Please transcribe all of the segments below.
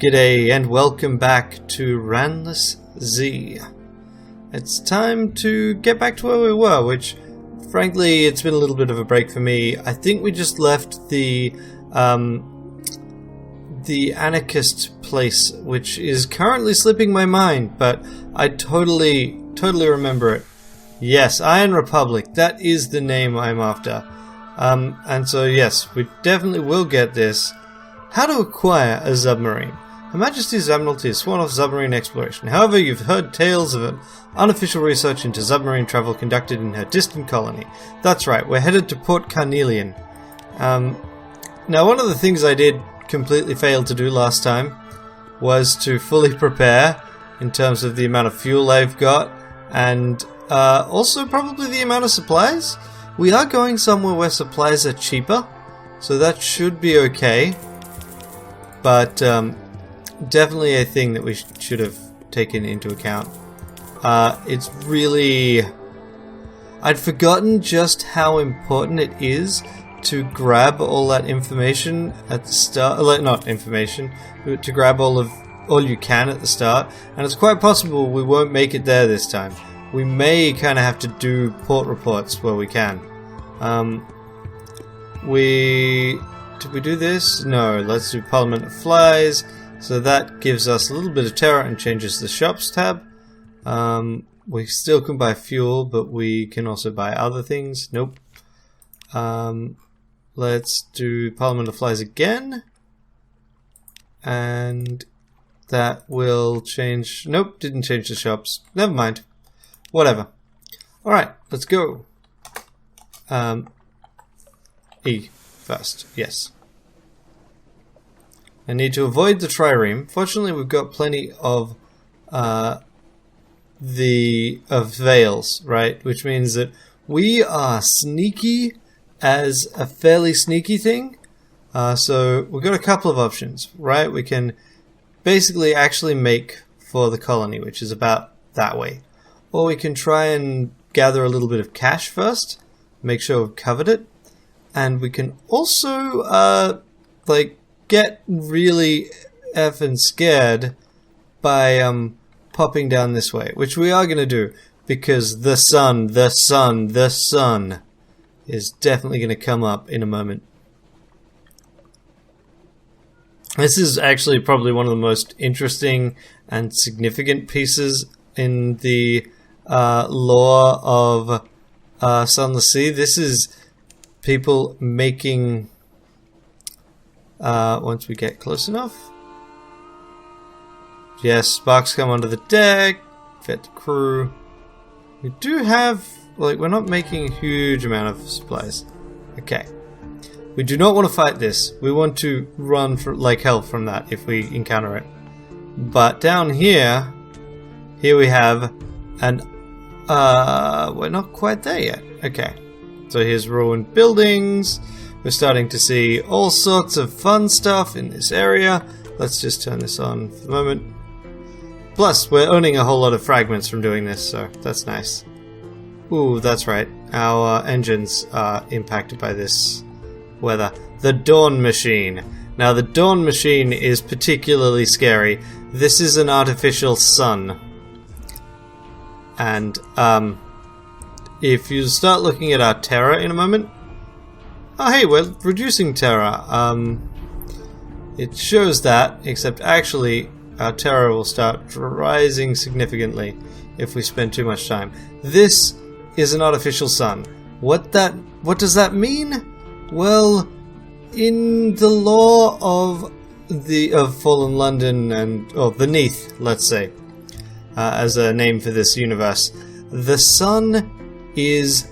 G'day and welcome back to Ranless Sea. It's time to get back to where we were, which frankly it's been a little bit of a break for me. I think we just left the anarchist place, which is currently slipping my mind, but I totally remember it. Yes, Iron Republic, that is the name I'm after. And so yes, we definitely will get this. How to acquire a submarine. Her Majesty's Admiralty has sworn off submarine exploration. However, you've heard tales of an unofficial research into submarine travel conducted in her distant colony. That's right, we're headed to Port Carnelian. Now, one of the things I did completely fail to do last time was to fully prepare in terms of the amount of fuel I've got, and also probably the amount of supplies. We are going somewhere where supplies are cheaper, so that should be okay. But definitely a thing that we should have taken into account. It's really... I'd forgotten just how important it is to grab all that information at the start. Not information, but to grab all you can at the start. And it's quite possible we won't make it there this time. We may kind of have to do port reports where we can. Did we do this? No, let's do Parliament of Flies. So that gives us a little bit of terror and changes the shops tab. We still can buy fuel, but we can also buy other things. Nope. Let's do Parliament of Flies again. And that will change... Nope, didn't change the shops. Never mind. Whatever. Alright, let's go. E first, yes. I need to avoid the trireme. Fortunately, we've got plenty of veils, right? Which means that we are sneaky as a fairly sneaky thing. So we've got a couple of options, right? We can basically actually make for the colony, which is about that way. Or we can try and gather a little bit of cash first, make sure we've covered it. And we can also, get really effing scared by, popping down this way. Which we are going to do, because the sun is definitely going to come up in a moment. This is actually probably one of the most interesting and significant pieces in the lore of Sunless Sea. This is people making, once we get close enough. Yes, sparks come onto the deck, fit the crew. We do have, we're not making a huge amount of supplies. Okay. We do not want to fight this. We want to run for like hell from that if we encounter it. But down here we have an, we're not quite there yet. Okay. So here's ruined buildings. We're starting to see all sorts of fun stuff in this area. Let's just turn this on for the moment. Plus, we're owning a whole lot of fragments from doing this, so that's nice. Ooh, that's right. Our engines are impacted by this weather. The Dawn Machine. Now, the Dawn Machine is particularly scary. This is an artificial sun. And, if you start looking at our terror in a moment... Oh, hey, we're reducing terror. It shows that, except actually our terror will start rising significantly if we spend too much time. This is an artificial sun. What does that mean? Well, in the lore of Fallen London or Beneath, let's say, as a name for this universe, the sun is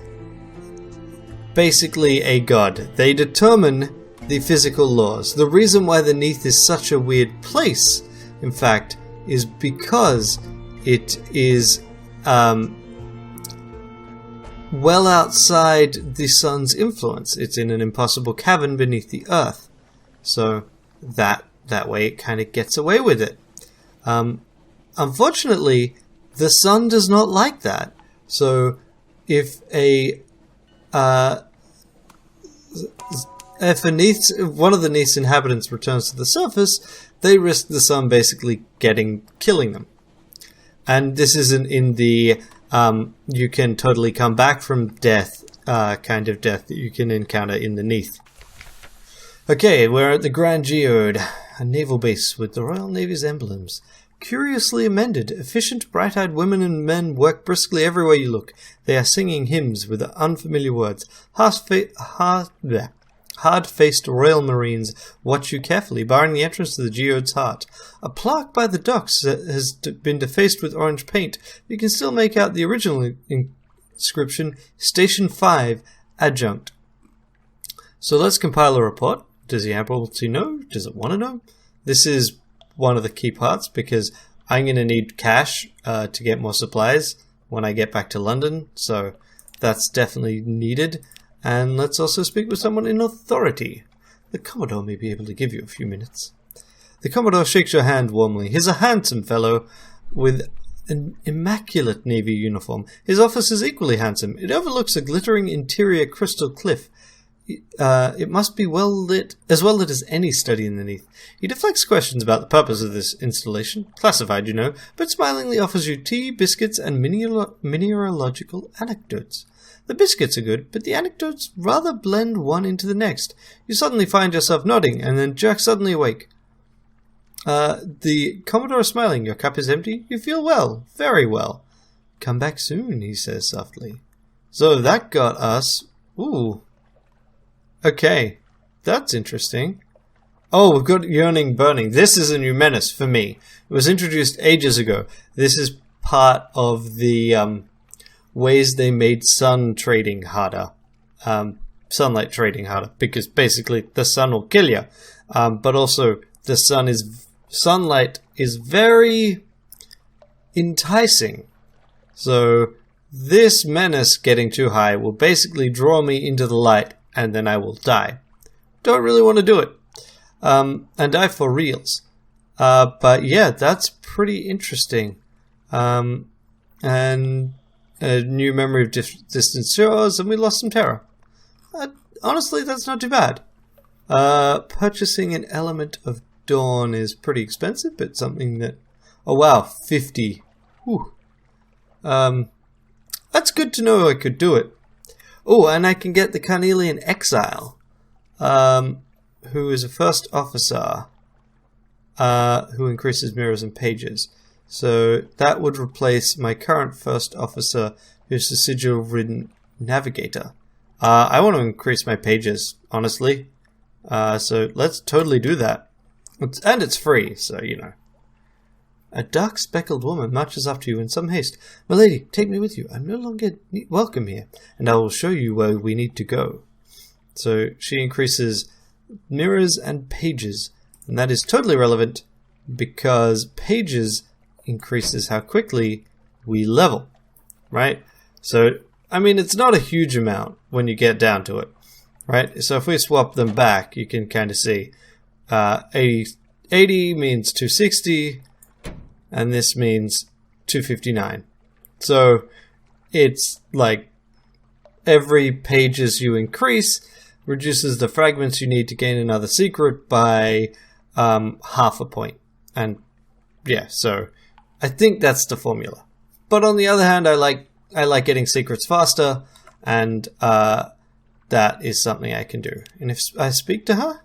basically a god. They determine the physical laws. The reason why the Neath is such a weird place, in fact, is because it is well outside the sun's influence. It's in an impossible cavern beneath the earth. So that way it kind of gets away with it. Unfortunately, the sun does not like that. So if one of the Neath's inhabitants returns to the surface, they risk the sun basically killing them. And this isn't in the you can totally come back from death kind of death that you can encounter in the Neath. Okay, we're at the Grand Geode, a naval base with the Royal Navy's emblems. Curiously amended, efficient, bright-eyed women and men work briskly everywhere you look. They are singing hymns with unfamiliar words. Hard-faced Royal Marines watch you carefully, barring the entrance to the Geode's heart. A plaque by the docks has been defaced with orange paint. You can still make out the original inscription, Station 5, Adjunct. So let's compile a report. Does the Admiralty know? Does it want to know? This is one of the key parts because I'm going to need cash to get more supplies when I get back to London, so that's definitely needed. And let's also speak with someone in authority. The Commodore may be able to give you a few minutes. The Commodore shakes your hand warmly. He's a handsome fellow with an immaculate Navy uniform. His office is equally handsome. It overlooks a glittering interior crystal cliff. It must be well lit as any study in the Neath. He deflects questions about the purpose of this installation, classified, you know, but smilingly offers you tea, biscuits, and mineralogical anecdotes. The biscuits are good, but the anecdotes rather blend one into the next. You suddenly find yourself nodding, and then jerk suddenly awake. The Commodore is smiling. Your cup is empty. You feel well, very well. Come back soon, he says softly. So that got us... Ooh. Okay, that's interesting. Oh, we've got Yearning Burning. This is a new menace for me. It was introduced ages ago. This is part of the ways they made sun trading harder. Sunlight trading harder. Because basically the sun will kill you. But also the sunlight is very enticing. So this menace getting too high will basically draw me into the light and then I will die. Don't really want to do it. And die for reals. But yeah, that's pretty interesting. And a new memory of distant shores, and we lost some terror. Honestly, that's not too bad. Purchasing an element of dawn is pretty expensive, but something that... Oh wow, 50. Whew. That's good to know I could do it. Oh, and I can get the Carnelian Exile, who is a first officer, who increases mirrors and pages. So that would replace my current first officer, who's the sigil-ridden navigator. I want to increase my pages, honestly. So let's totally do that. And it's free, so you know. A dark speckled woman marches up to you in some haste. My lady, take me with you. I'm no longer welcome here, and I will show you where we need to go. So she increases mirrors and pages, and that is totally relevant because pages increases how quickly we level, right? So, I mean, it's not a huge amount when you get down to it, right? So if we swap them back, you can kind of see 80 means 260, and this means 259. So it's like every pages you increase reduces the fragments you need to gain another secret by half a point. And yeah, so I think that's the formula. But on the other hand, I like getting secrets faster, and that is something I can do. And if I speak to her,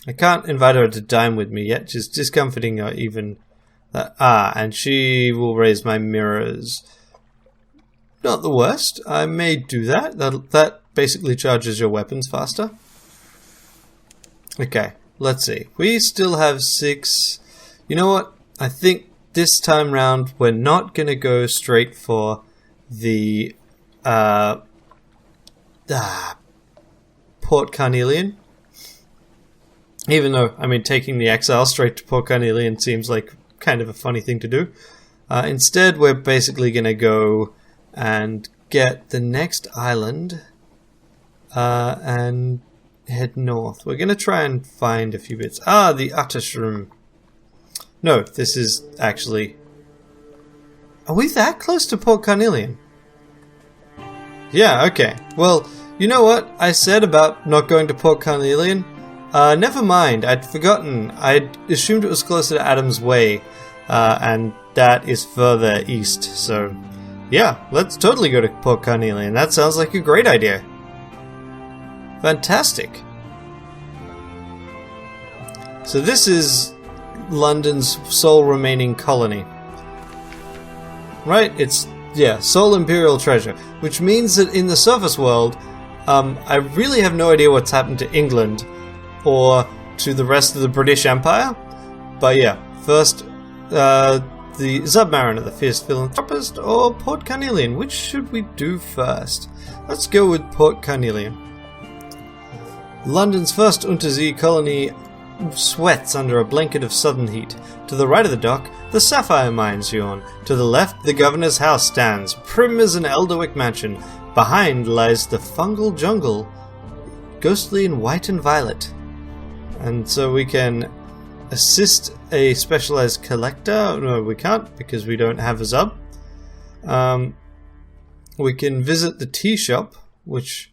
I can't invite her to dine with me yet. She's discomforting her even. And she will raise my mirrors. Not the worst. I may do that. That basically charges your weapons faster. Okay, let's see. We still have 6. You know what? I think this time round we're not going to go straight for the Port Carnelian. Even though, I mean, taking the Exile straight to Port Carnelian seems like kind of a funny thing to do. Instead, we're basically going to go and get the next island and head north. We're going to try and find a few bits. The Uttershroom. No, this is actually... Are we that close to Port Carnelian? Yeah, okay. Well, you know what I said about not going to Port Carnelian? Never mind. I'd forgotten. I'd assumed it was closer to Adam's Way, and that is further east. So, yeah, let's totally go to Port Carnelian. That sounds like a great idea. Fantastic. So this is London's sole remaining colony. Right? It's, yeah, sole imperial treasure. Which means that in the surface world, I really have no idea what's happened to England or to the rest of the British Empire. But yeah, first, the Zubmariner, the fierce philanthropist, or Port Carnelian. Which should we do first? Let's go with Port Carnelian. London's first Untersee colony sweats under a blanket of southern heat. To the right of the dock, the sapphire mines yawn. To the left, the governor's house stands, prim as an Elderwick mansion. Behind lies the fungal jungle, ghostly in white and violet. And so we can assist a specialized collector. No, we can't because we don't have a Zub. We can visit the tea shop, which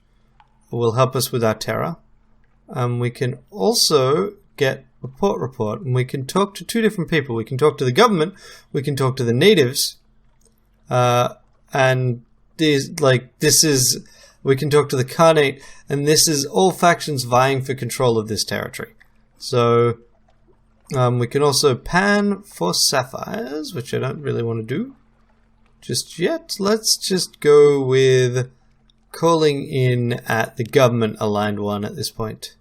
will help us with our terror. We can also get a port report, and we can talk to two different people. We can talk to the government, we can talk to the natives, and we can talk to the Khanate, and this is all factions vying for control of this territory. So we can also pan for sapphires, which I don't really want to do just yet. Let's just go with calling in at the government-aligned one at this point.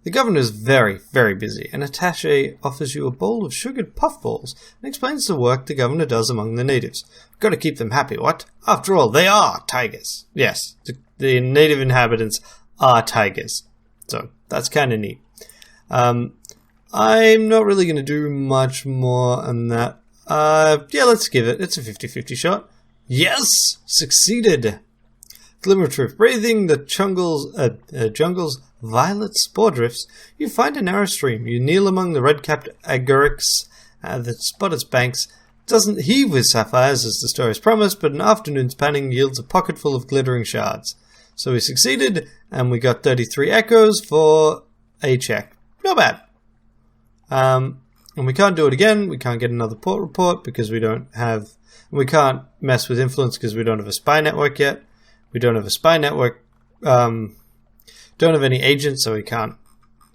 The governor is very, very busy. An attaché offers you a bowl of sugared puffballs and explains the work the governor does among the natives. Got to keep them happy, what? After all, they are tigers. Yes, the native inhabitants are tigers. So, that's kind of neat. I'm not really going to do much more on that. Yeah, let's give it. It's a 50-50 shot. Yes! Succeeded! Glimmer truth. Breathing the jungle's violet spore drifts, you find a narrow stream. You kneel among the red-capped agarics that spot its banks. It doesn't heave with sapphires as the stories promised, but an afternoon's panning yields a pocketful of glittering shards. So we succeeded, and we got 33 echoes for a check. Not bad. And we can't do it again. We can't get another port report because we don't have... We can't mess with influence because we don't have a spy network yet. We don't have a spy network... Don't have any agents, so we can't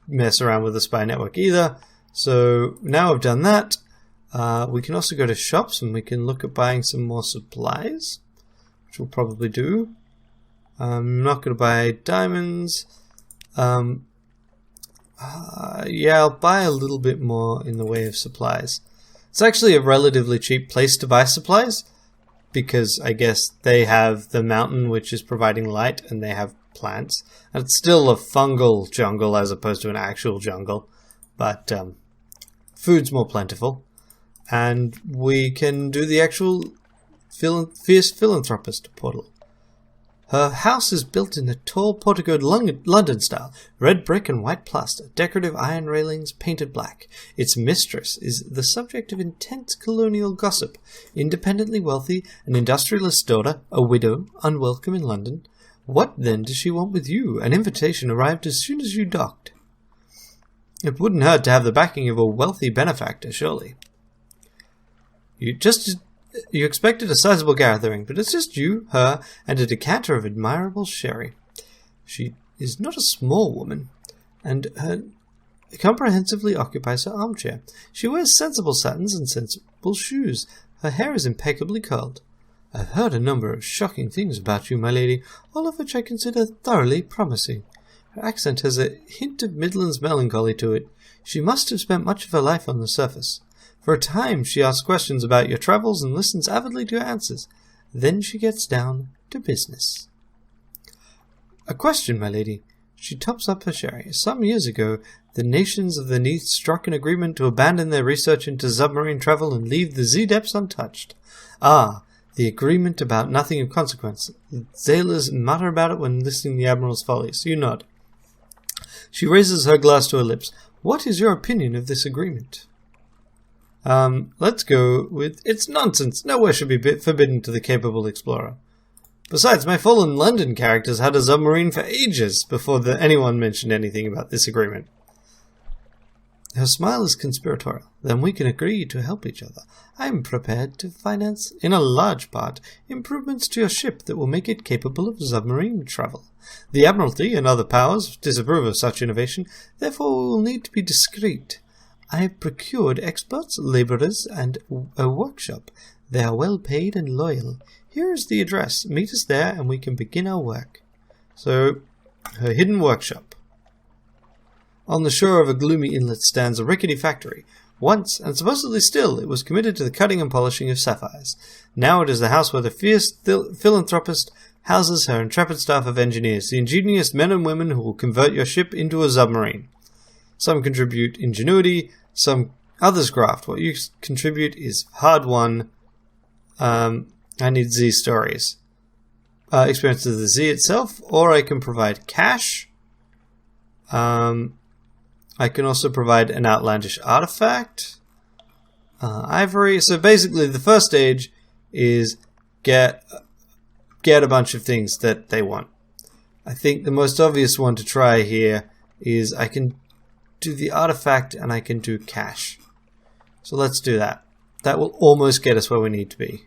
mess around with the spy network either. So now I've done that. We can also go to shops and we can look at buying some more supplies, which we'll probably do. I'm not going to buy diamonds. Yeah, I'll buy a little bit more in the way of supplies. It's actually a relatively cheap place to buy supplies because I guess they have the mountain which is providing light and they have plants. And it's still a fungal jungle as opposed to an actual jungle, but food's more plentiful. And we can do the actual fierce philanthropist portal. Her house is built in a tall porticoed London style, red brick and white plaster, decorative iron railings painted black. Its mistress is the subject of intense colonial gossip, independently wealthy, an industrialist's daughter, a widow, unwelcome in London. What then does she want with you? An invitation arrived as soon as you docked. It wouldn't hurt to have the backing of a wealthy benefactor, surely. You expected a sizable gathering, but it's just you, her, and a decanter of admirable sherry. She is not a small woman, and her comprehensively occupies her armchair. She wears sensible satins and sensible shoes. Her hair is impeccably curled. I've heard a number of shocking things about you, my lady, all of which I consider thoroughly promising. Her accent has a hint of Midlands melancholy to it. She must have spent much of her life on the surface. For a time she asks questions about your travels and listens avidly to your answers. Then she gets down to business. A question, my lady. She tops up her sherry. Some years ago, the nations of the Neath struck an agreement to abandon their research into submarine travel and leave the Z-depths untouched. Ah, the agreement about nothing of consequence. The sailors mutter about it when listening to the Admiral's follies. You nod. She raises her glass to her lips. What is your opinion of this agreement? Let's go with, it's nonsense. Nowhere should be forbidden to the capable explorer. Besides, my fallen London characters had a submarine for ages before anyone mentioned anything about this agreement. Her smile is conspiratorial. Then we can agree to help each other. I am prepared to finance, in a large part, improvements to your ship that will make it capable of submarine travel. The Admiralty and other powers disapprove of such innovation, therefore we will need to be discreet. I have procured experts, labourers, and a workshop. They are well paid and loyal. Here is the address. Meet us there and we can begin our work. So, her hidden workshop. On the shore of a gloomy inlet stands a rickety factory. Once, and supposedly still, it was committed to the cutting and polishing of sapphires. Now it is the house where the fierce philanthropist houses her intrepid staff of engineers, the ingenious men and women who will convert your ship into a submarine. Some contribute ingenuity, some others graft. What you contribute is hard-won. I need Z stories. Experience of the Z itself, or I can provide cash. I can also provide an outlandish artifact. Ivory. So basically the first stage is get a bunch of things that they want. I think the most obvious one to try here is I can do the artifact and I can do cash. So let's do that. That will almost get us where we need to be.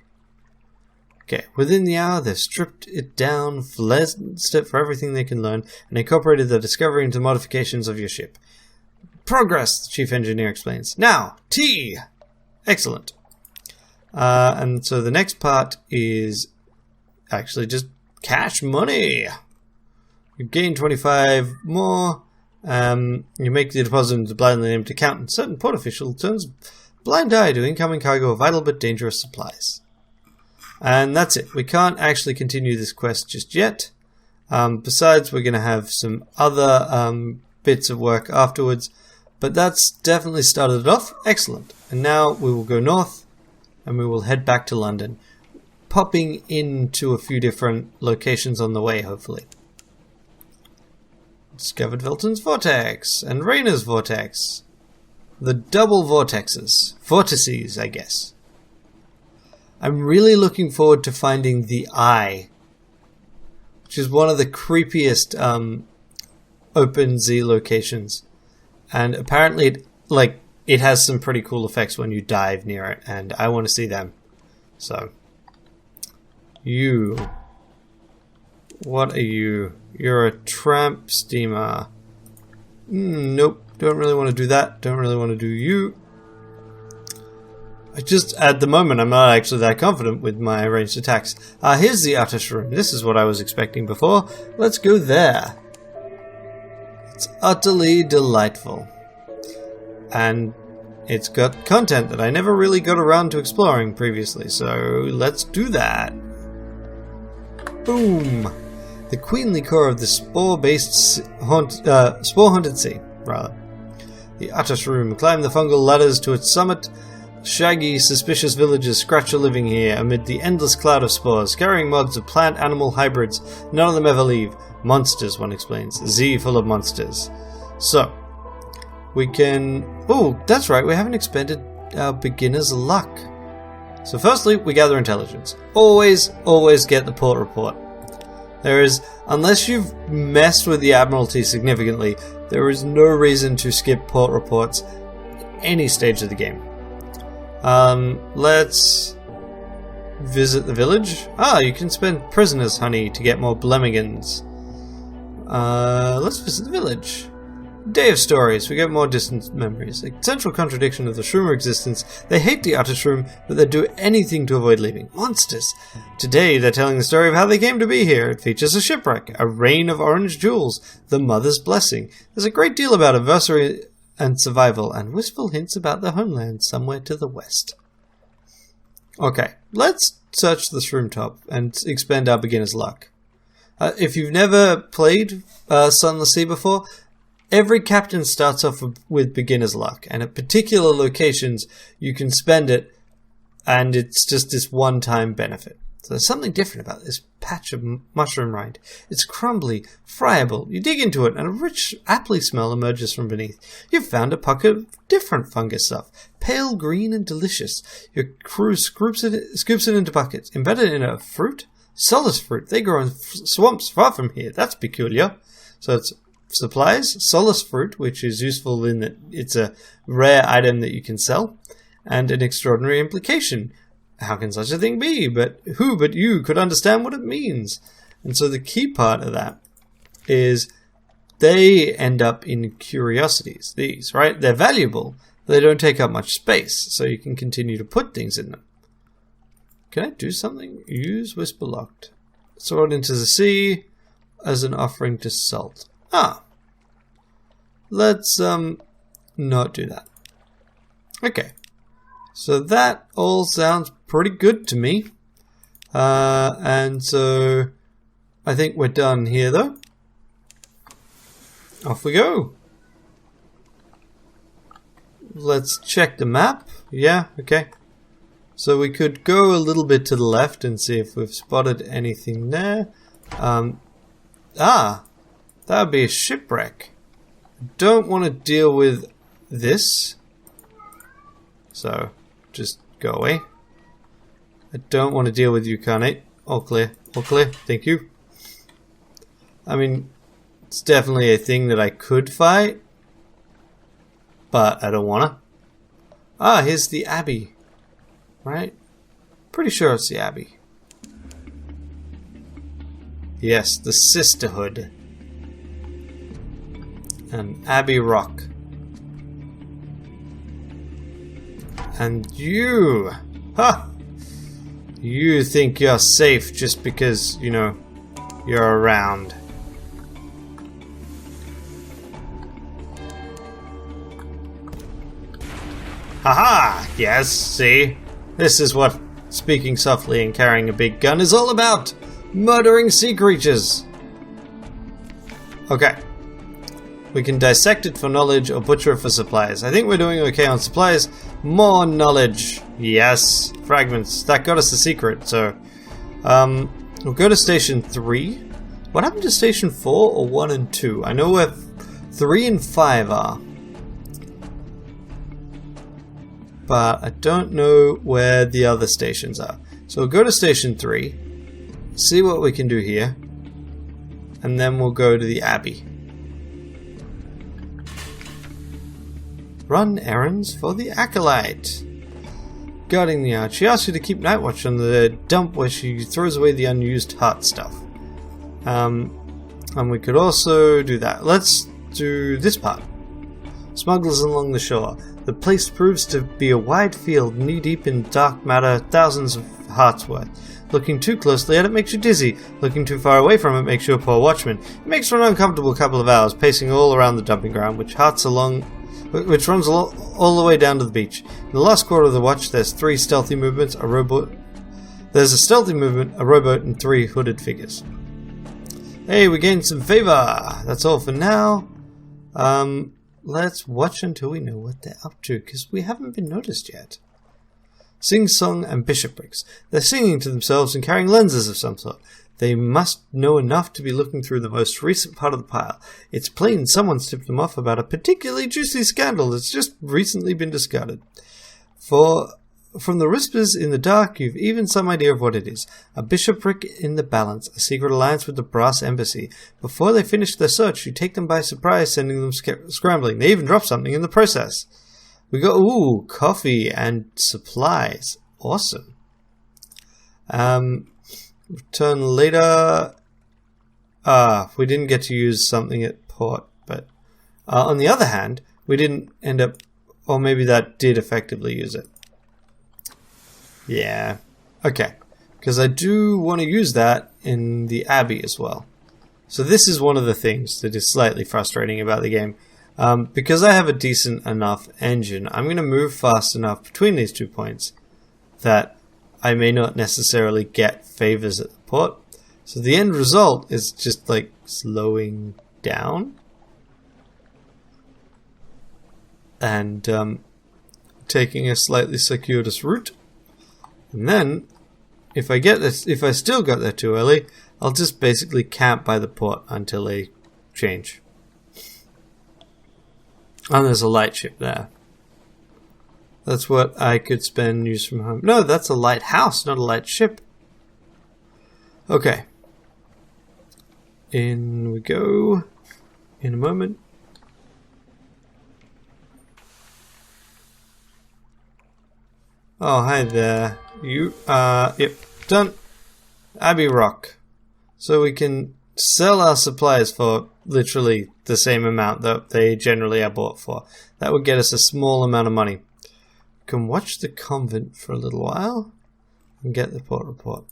Okay, within the hour they've stripped it down, flensed it for everything they can learn, and incorporated the discovery into modifications of your ship. Progress, the chief engineer explains. Now, T! Excellent. And so the next part is actually just cash money. You gain 25 more. You make the deposit into blindly named accountant. Certain port official turns blind eye to incoming cargo of vital but dangerous supplies. And that's it. We can't actually continue this quest just yet. Besides, we're going to have some other bits of work afterwards. But that's definitely started it off. Excellent. And now we will go north and we will head back to London. Popping into a few different locations on the way, hopefully. Discovered Velton's Vortex and Rainer's Vortex. The double vortexes. Vortices, I guess. I'm really looking forward to finding the Eye, which is one of the creepiest open Z locations. And apparently it has some pretty cool effects when you dive near it, and I want to see them. So, you. What are you? You're a tramp steamer. Nope, don't really want to do that. Don't really want to do you. At the moment, I'm not actually that confident with my ranged attacks. Here's the outer room. This is what I was expecting before. Let's go there. It's utterly delightful. And it's got content that I never really got around to exploring previously, so let's do that. Boom! The queenly core of the spore-haunted sea, rather. The Atlas room. Climb the fungal ladders to its summit. Shaggy, suspicious villagers scratch a living here amid the endless cloud of spores, carrying mods of plant-animal hybrids. None of them ever leave. Monsters, one explains. Z full of monsters. So, we can... Oh, that's right, we haven't expended our beginner's luck. So firstly, we gather intelligence. Always get the port report. There is, unless you've messed with the Admiralty significantly, there is no reason to skip port reports at any stage of the game. Let's visit the village. You can spend prisoners' honey to get more Blemmigans. Let's visit the village. Day of stories. We get more distant memories. A central contradiction of the Shroomer existence. They hate the outer Shroom, but they do anything to avoid leaving. Monsters. Today, they're telling the story of how they came to be here. It features a shipwreck, a rain of orange jewels, the mother's blessing. There's a great deal about adversity and survival, and wistful hints about the homeland somewhere to the west. Okay, let's search the Shroom top and expend our beginner's luck. If you've never played Sunless Sea before, every captain starts off with beginner's luck, and at particular locations you can spend it, and it's just this one-time benefit. So there's something different about this patch of mushroom rind. It's crumbly, friable. You dig into it, and a rich, aptly smell emerges from beneath. You've found a pocket of different fungus stuff, pale green and delicious. Your crew scoops it into buckets, embedded in a fruit. Solace fruit. They grow in swamps far from here. That's peculiar. So it's supplies, Solace Fruit, which is useful in that it's a rare item that you can sell, and an extraordinary implication. How can such a thing be? But who but you could understand what it means? And so the key part of that is they end up in curiosities, these, right? They're valuable. They don't take up much space, so you can continue to put things in them. Can I do something? Use Whisper Locked. Throw it into the sea as an offering to Salt. Ah. Let's not do that. Okay. So that all sounds pretty good to me. And so I think we're done here though. Off we go. Let's check the map. Yeah, okay. So we could go a little bit to the left and see if we've spotted anything there. That would be a shipwreck. I don't want to deal with this. So, just go away. I don't want to deal with you, Carnate. All clear. All clear. Thank you. I mean, it's definitely a thing that I could fight. But I don't want to. Here's the Abbey. Right? Pretty sure it's the Abbey. Yes, the Sisterhood. And Abbey Rock. And you! Ha! You think you're safe just because, you know, you're around. Haha! Yes, see? This is what speaking softly and carrying a big gun is all about! Murdering sea creatures! Okay. We can dissect it for knowledge or butcher it for supplies. I think we're doing okay on supplies. More knowledge. Yes. Fragments. That got us the secret, so... we'll go to Station 3. What happened to Station 4 or 1 and 2? I know where 3 and 5 are. But I don't know where the other stations are. So we'll go to Station 3. See what we can do here. And then we'll go to the Abbey. Run errands for the Acolyte. Guarding the yard. She asks you to keep night watch on the dump where she throws away the unused heart stuff. And we could also do that. Let's do this part. Smugglers along the shore. The place proves to be a wide field, knee-deep in dark matter, thousands of hearts worth. Looking too closely at it makes you dizzy. Looking too far away from it makes you a poor watchman. It makes for an uncomfortable couple of hours, pacing all around the dumping ground, which runs all the way down to the beach. In the last quarter of the watch, there's 3 stealthy movements, a rowboat. There's a stealthy movement, a rowboat, and 3 hooded figures. Hey, we gained some favor. That's all for now. Let's watch until we know what they're up to, because we haven't been noticed yet. Sing-song and bishoprics. They're singing to themselves and carrying lenses of some sort. They must know enough to be looking through the most recent part of the pile. It's plain someone's tipped them off about a particularly juicy scandal that's just recently been discarded. From the whispers in the dark, you've even some idea of what it is. A bishopric in the balance, a secret alliance with the brass embassy. Before they finish their search, you take them by surprise, sending them scrambling. They even drop something in the process. We got, coffee and supplies. Awesome. Return later. We didn't get to use something at port, but on the other hand, we didn't end up, or maybe that did effectively use it. Yeah. Okay. Because I do want to use that in the Abbey as well. So this is one of the things that is slightly frustrating about the game. Because I have a decent enough engine, I'm going to move fast enough between these 2 points that I may not necessarily get favors at the port. So the end result is just like slowing down. And taking a slightly circuitous route. And then, if I still got there too early, I'll just basically camp by the port until they change. And there's a lightship there. That's what I could spend use from home. No, that's a lighthouse, not a lightship. Okay. In we go. in a moment. Oh, hi there. You, yep, done. Abbey Rock. So we can sell our supplies for literally the same amount that they generally are bought for. That would get us a small amount of money. We can watch the convent for a little while and get the port report.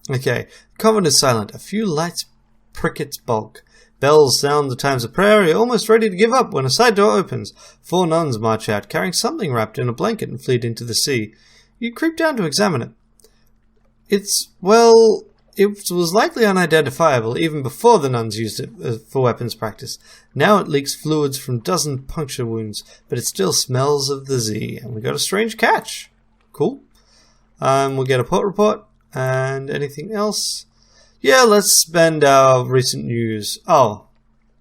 Okay, the convent is silent. A few lights prick its bulk. Bells sound the times of prayer. You're almost ready to give up when a side door opens. 4 nuns march out, carrying something wrapped in a blanket and flee into the sea. You creep down to examine it. It was likely unidentifiable even before the nuns used it for weapons practice. Now it leaks fluids from dozen puncture wounds, but it still smells of the Z. And we got a strange catch. Cool. We'll get a port report. And anything else? Yeah, let's spend our recent news. Oh,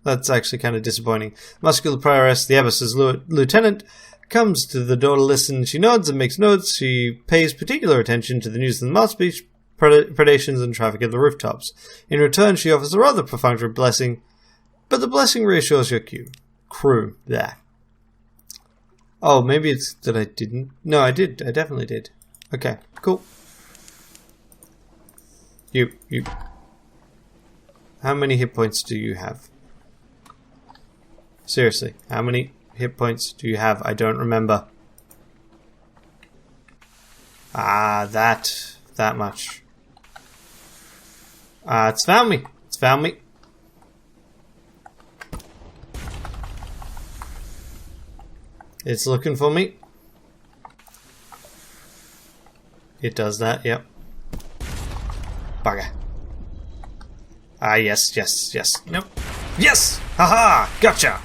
that's actually kind of disappointing. Muscular prioress, the abbess's lieutenant, comes to the door to listen. She nods and makes notes. She pays particular attention to the news of the Mars Beach, predations and traffic at the rooftops. In return, she offers a rather perfunctory blessing, but the blessing reassures your crew. There. Oh, maybe it's that I didn't. No, I did. I definitely did. Okay, cool. You. How many hit points do you have? Seriously, how many hit points do you have? I don't remember. Ah, that much. It's found me. It's found me. It's looking for me. It does that, yep. Bugger. Ah, yes. Nope. Yes! Haha! Gotcha!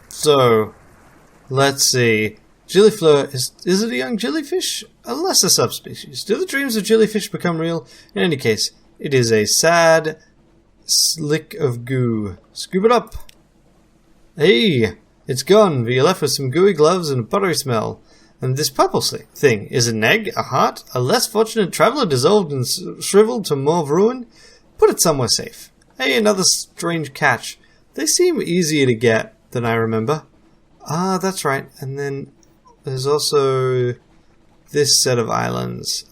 So, let's see. Jellyfleur, is it a young jellyfish? A lesser subspecies. Do the dreams of jellyfish become real? In any case, it is a sad slick of goo. Scoop it up. Hey! It's gone, but you're left with some gooey gloves and a buttery smell. And this purple thing, is it an egg, a heart, a less fortunate traveller dissolved and shriveled to mauve ruin? Put it somewhere safe. Hey, another strange catch. They seem easier to get than I remember. Ah, that's right. And then there's also this set of islands.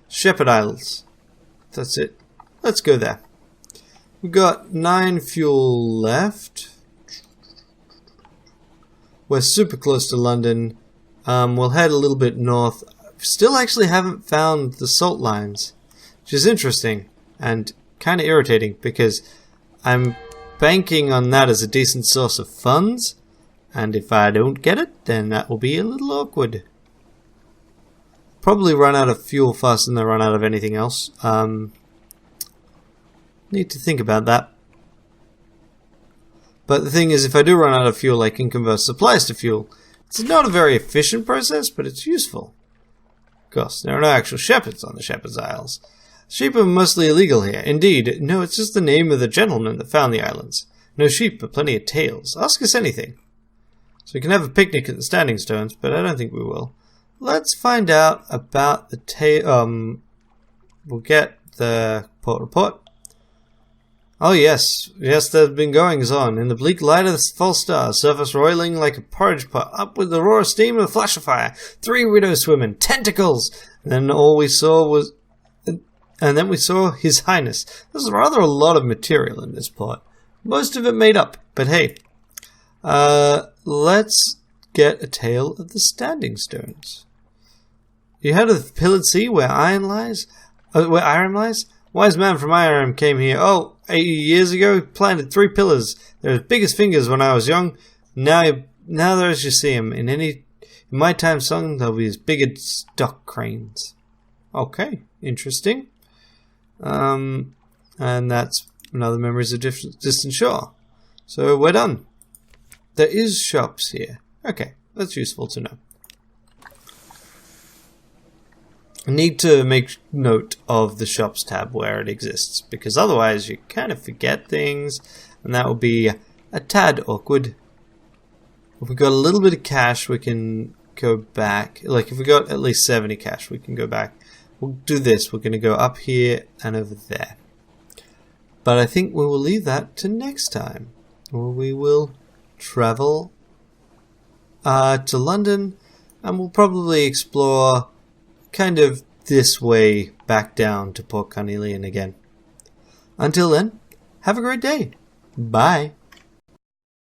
Shepherd Isles. That's it. Let's go there. We've got 9 fuel left. We're super close to London. We'll head a little bit north. Still actually haven't found the salt lines, which is interesting and kind of irritating because I'm banking on that as a decent source of funds, and if I don't get it, then that will be a little awkward. Probably run out of fuel faster than I run out of anything else. Need to think about that. But the thing is, if I do run out of fuel, I can convert supplies to fuel. It's not a very efficient process, but it's useful. Of course, there are no actual shepherds on the Shepherd's Isles. Sheep are mostly illegal here. Indeed, no, it's just the name of the gentleman that found the islands. No sheep, but plenty of tails. Ask us anything. So we can have a picnic at the Standing Stones, but I don't think we will. Let's find out about the we'll get the port report. Oh yes, there's been goings on. In the bleak light of the false star, surface roiling like a porridge pot, up with the roar of steam and a flash of fire. 3 widows swimming, tentacles! And then we saw His Highness. There's rather a lot of material in this port. Most of it made up, but hey. Let's get a tale of the Standing Stones. You heard of the pillared sea where iron lies? Where iron lies? Wise man from Iron came here, 80 years ago, planted 3 pillars. They're as big as fingers when I was young. Now they're as you see them. In my time song, they'll be as big as dock cranes. Okay, interesting. And that's another Memories of Distant Shore. So we're done. There is shops here. Okay, that's useful to know. I need to make note of the shops tab where it exists, because otherwise you kind of forget things, and that will be a tad awkward. If we got a little bit of cash, we can go back. Like, if we got at least 70 cash, we can go back. We'll do this. We're going to go up here and over there. But I think we will leave that to next time, where we will travel to London, and we'll probably explore kind of this way back down to Port Carnelian again. Until then, have a great day. Bye.